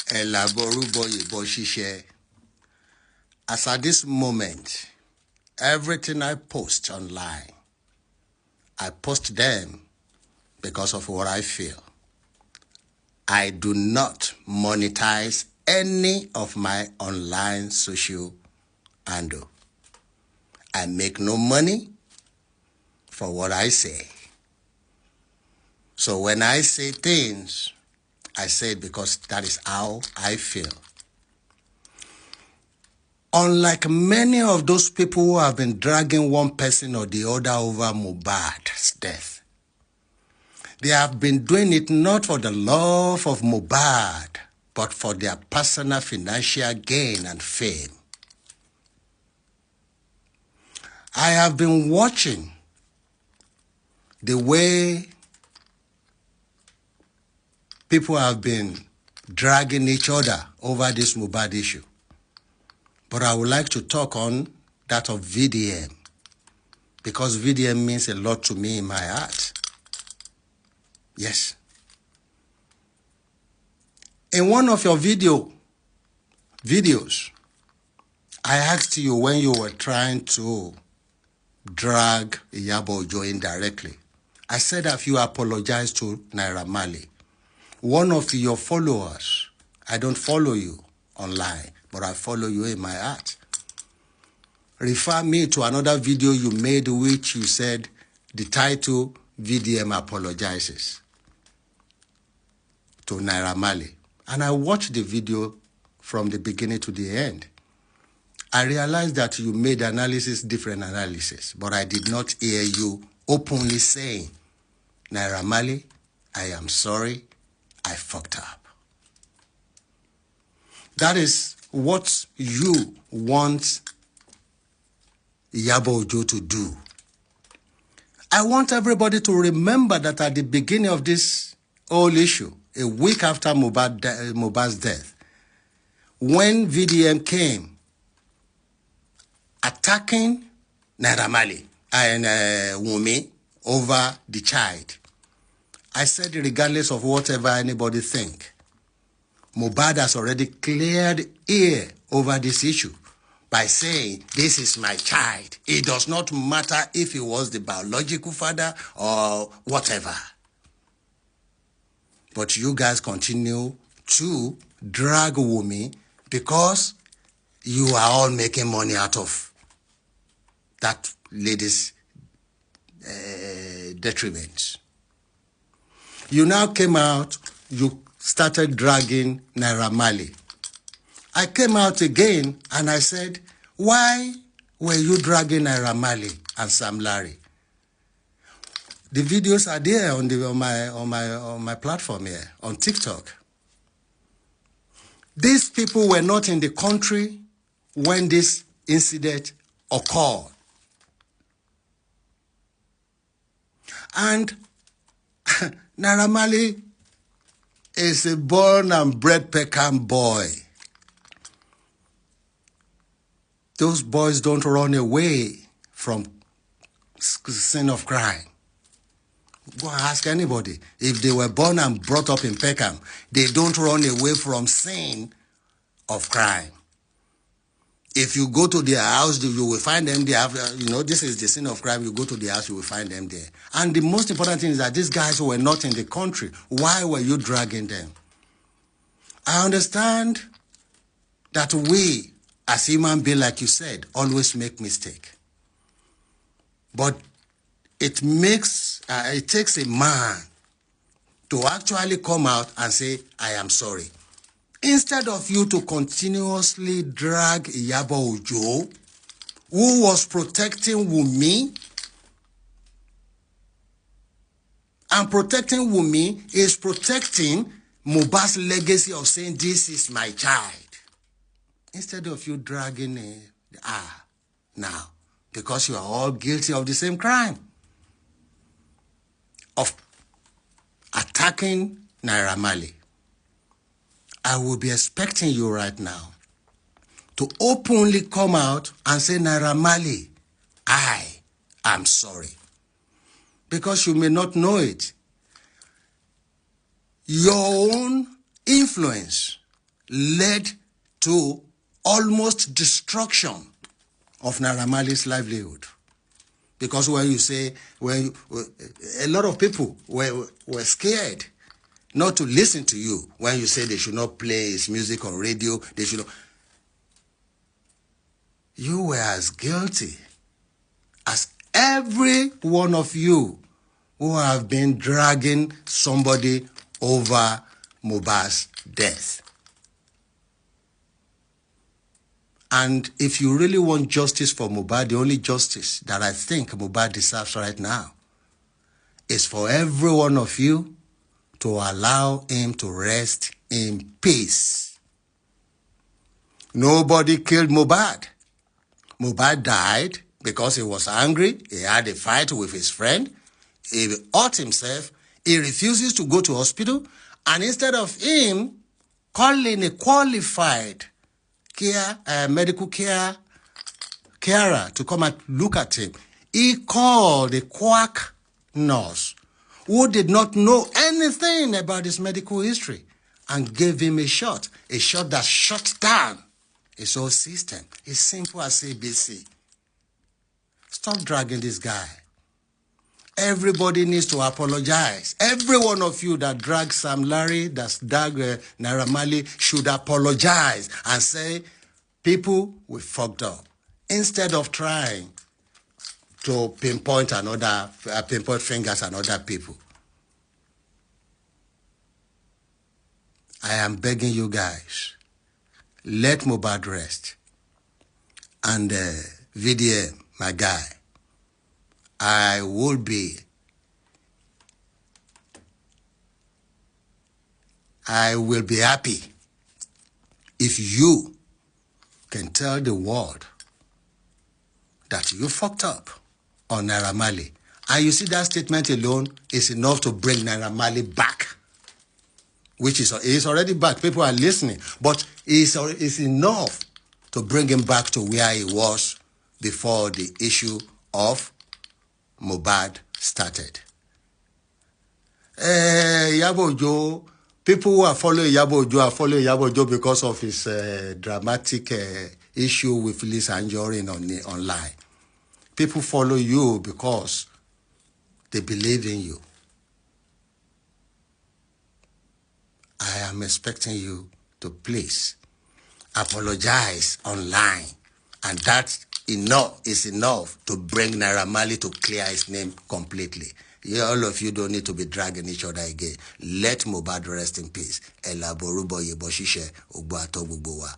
As at this moment, everything I post online, I post them because of what I feel. I do not monetize any of my online social handle. I make no money for what I say. So when I say things, I say it because that is how I feel. Unlike many of those people who have been dragging one person or the other over Mohbad's death, they have been doing it not for the love of Mohbad, but for their personal financial gain and fame. I have been watching the way people have been dragging each other over this Mohbad issue. But I would like to talk on that of VDM, because VDM means a lot to me in my heart. Yes. In one of your videos, I asked you when you were trying to drag Iyabo Ojo indirectly. I said, have you apologized to Naira Marley? One of your followers, I don't follow you online, but I follow you in my heart, refer me to another video you made, which you said the title VDM apologizes to Naira Marley. And I watched the video from the beginning to the end. I realized that you made different analysis, but I did not hear you openly saying, Naira Marley, I am sorry, I fucked up. That is what you want Iyabo Ojo to do. I want everybody to remember that at the beginning of this whole issue, a week after Mohbad's death, when VDM came attacking Naira Marley and Wunmi over the child, I said, regardless of whatever anybody think, Mohbad has already cleared air over this issue by saying, this is my child. It does not matter if he was the biological father or whatever. But you guys continue to drag Wunmi because you are all making money out of that lady's detriment. You now came out, you started dragging Naira Marley. I came out again and I said, why were you dragging Naira Marley and Sam Larry? The videos are there on my platform here, on TikTok. These people were not in the country when this incident occurred. And Naira Marley is a born and bred Peckham boy. Those boys don't run away from sin of crime. Go and ask anybody. If they were born and brought up in Peckham, they don't run away from sin of crime. If you go to their house, you will find them there. This is the sin of crime. You go to the house, you will find them there. And the most important thing is that these guys were not in the country. Why were you dragging them? I understand that we, as human beings, like you said, always make mistake. But it takes a man to actually come out and say, I am sorry. Instead of you to continuously drag Iyabo Ojo, who was protecting Wunmi, and protecting Wunmi is protecting Mohbad's legacy of saying, this is my child. Instead of you dragging now, because you are all guilty of the same crime, of attacking Naira Marley. I will be expecting you right now to openly come out and say, Naira Marley, I am sorry. Because you may not know it. Your own influence led to almost destruction of Naira Marley's livelihood. Because when you say, a lot of people were scared not to listen to you when you say they should not play his music on radio, they should not. You were as guilty as every one of you who have been dragging somebody over Mohbad's death. And if you really want justice for Mohbad, the only justice that I think Mohbad deserves right now is for every one of you to allow him to rest in peace. Nobody killed Mohbad. Mohbad died because he was angry. He had a fight with his friend. He hurt himself. He refuses to go to hospital. And instead of him calling a qualified medical carer to come and look at him, he called a quack nurse who did not know anything about his medical history and gave him a shot that shut down his whole system. It's simple as ABC. Stop dragging this guy. Everybody needs to apologize. Every one of you that dragged Sam Larry, that's dragged Naira Marley, should apologize and say, people, we fucked up. Instead of trying to pinpoint fingers at other people. I am begging you guys, let Mohbad rest. And VDM, my guy, I will be happy if you can tell the world that you fucked up on Naira Marley. And you see that statement alone is enough to bring Naira Marley back, which is already back. People are listening, but it's enough to bring him back to where he was before the issue of Mohbad started. Yabo Ojo, people who are following Yabo Ojo are following Yabo Ojo because of his dramatic issue with Lisa Anjorin online. People follow you because they believe in you. I am expecting you to please apologize online, and that is enough to bring Naira Marley to clear his name completely. All of you don't need to be dragging each other again. Let Mohbad rest in peace. Elaborubo yebo shishe, ugbo ato gbogbo wa.